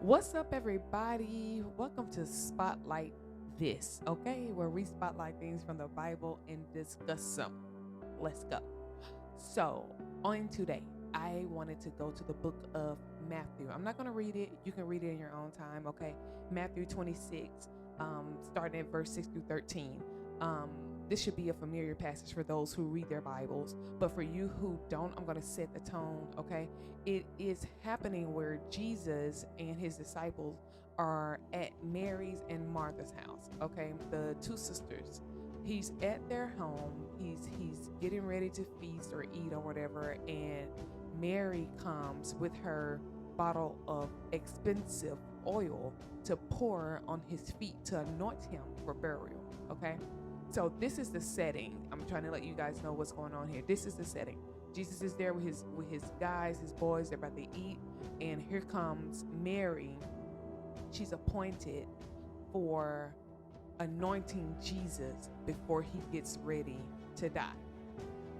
What's up, everybody? Welcome to Spotlight This, okay? Where we spotlight things from the Bible and discuss them. Let's go. So, on today, I wanted to go to the book of Matthew. I'm not going to read it. You can read it in your own time, okay? Matthew 26, starting at verse 6 through 13. This should be a familiar passage for those who read their Bibles, but for you who don't, I'm going to set the tone, okay? It is happening where Jesus and his disciples are at Mary's and Martha's house, okay? The two sisters. He's at their home. He's getting ready to feast or eat or whatever, and Mary comes with her bottle of expensive oil to pour on his feet to anoint him for burial, okay? So this is the setting. I'm trying to let you guys know what's going on here. This is the setting. Jesus is there with his guys, his boys. They're about to eat, and here comes Mary. She's appointed for anointing Jesus before he gets ready to die.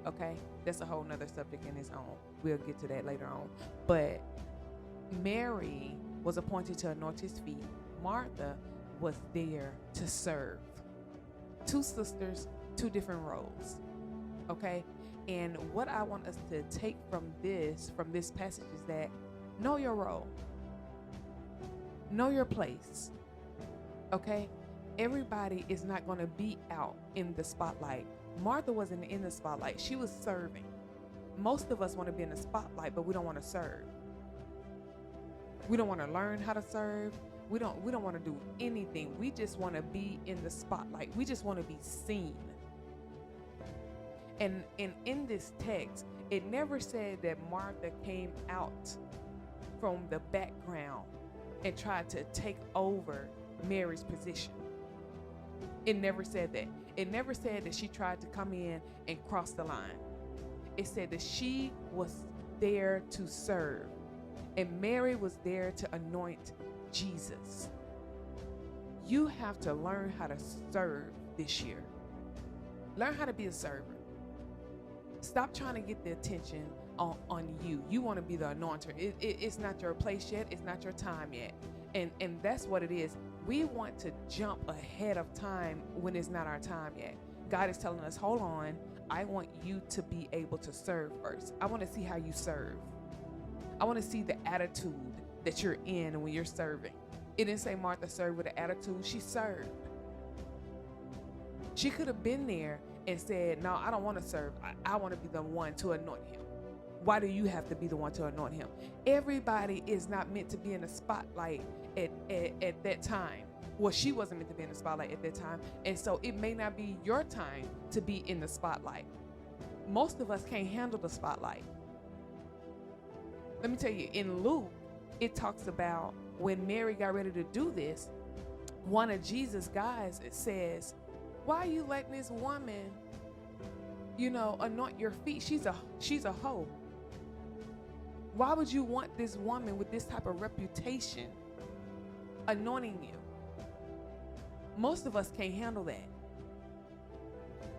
Okay, that's a whole nother subject in its own. We'll get to that later on. But Mary was appointed to anoint his feet. Martha was there to serve. Two sisters, two different roles. Okay, and what I want us to take from this passage is that know your role, know your place. Okay, everybody is not going to be out in the spotlight. Martha wasn't in the spotlight, she was serving. Most of us want to be in the spotlight, but we don't want to serve. We don't want to learn how to serve. We don't want to do anything. We just want to be in the spotlight. We just want to be seen. And in this text, it never said that Martha came out from the background and tried to take over Mary's position. It never said that. It never said that she tried to come in and cross the line. It said that she was there to serve, and Mary was there to anoint Jesus. You have to learn how to serve this year. Learn how to be a server. Stop trying to get the attention on you. You want to be the anointer. It's not your place yet. It's not your time yet. And that's what it is. We want to jump ahead of time when it's not our time yet. God is telling us, hold on. I want you to be able to serve first. I want to see how you serve. I want to see the attitude that you're in when you're serving. It didn't say Martha served with an attitude. She served. She could have been there and said, no, I don't want to serve. I want to be the one to anoint him. Why do you have to be the one to anoint him? Everybody is not meant to be in the spotlight at that time. Well, she wasn't meant to be in the spotlight at that time. And so it may not be your time to be in the spotlight. Most of us can't handle the spotlight. Let me tell you, in Luke, it talks about when Mary got ready to do this, one of Jesus' guys says, why are you letting this woman, anoint your feet? She's a hoe. Why would you want this woman with this type of reputation anointing you? Most of us can't handle that.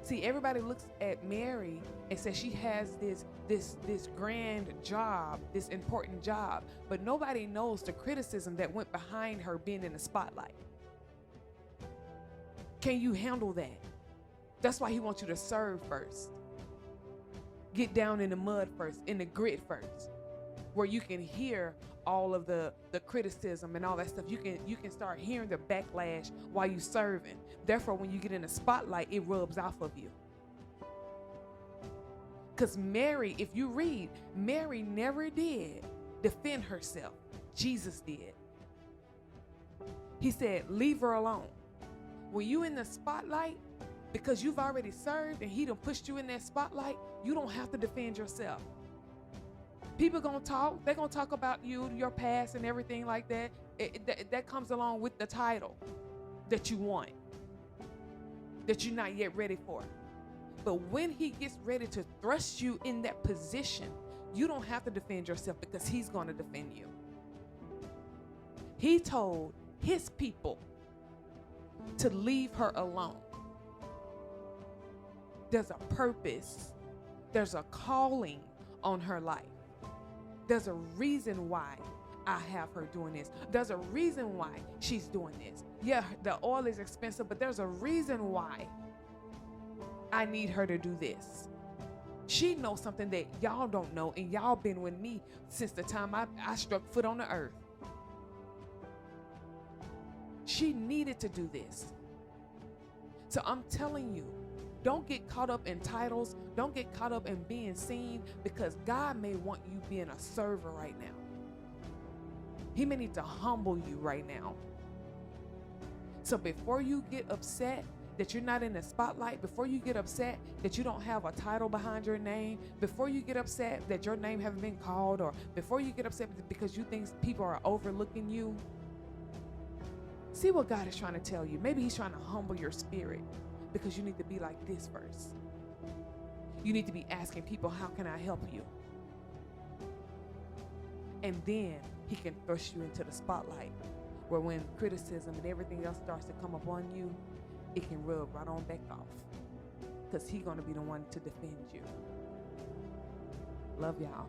See, everybody looks at Mary and says she has this grand job, this important job, but nobody knows the criticism that went behind her being in the spotlight. Can you handle that? That's why he wants you to serve first. Get down in the mud first, in the grit first, where you can hear all of the criticism and all that stuff. You can start hearing the backlash while you serving. Therefore, when you get in the spotlight, it rubs off of you. Because Mary, if you read, Mary never did defend herself. Jesus did. He said, leave her alone. When you in the spotlight, because you've already served and he done pushed you in that spotlight, you don't have to defend yourself. People gonna talk. They're gonna talk about you, your past, and everything like that. That comes along with the title that you want, that you're not yet ready for. But when he gets ready to thrust you in that position, you don't have to defend yourself because he's gonna defend you. He told his people to leave her alone. There's a purpose. There's a calling on her life. There's a reason why I have her doing this. There's a reason why she's doing this. Yeah, the oil is expensive, but there's a reason why I need her to do this. She knows something that y'all don't know, and y'all been with me since the time I struck foot on the earth. She needed to do this. So I'm telling you, don't get caught up in titles. Don't get caught up in being seen, because God may want you being a server right now. He may need to humble you right now. So before you get upset that you're not in the spotlight, before you get upset that you don't have a title behind your name, before you get upset that your name haven't been called, or before you get upset because you think people are overlooking you, see what God is trying to tell you. Maybe he's trying to humble your spirit, because you need to be like this first. You need to be asking people, how can I help you? And then he can thrust you into the spotlight, where when criticism and everything else starts to come upon you, it can rub right on back off, because he's going to be the one to defend you. Love y'all.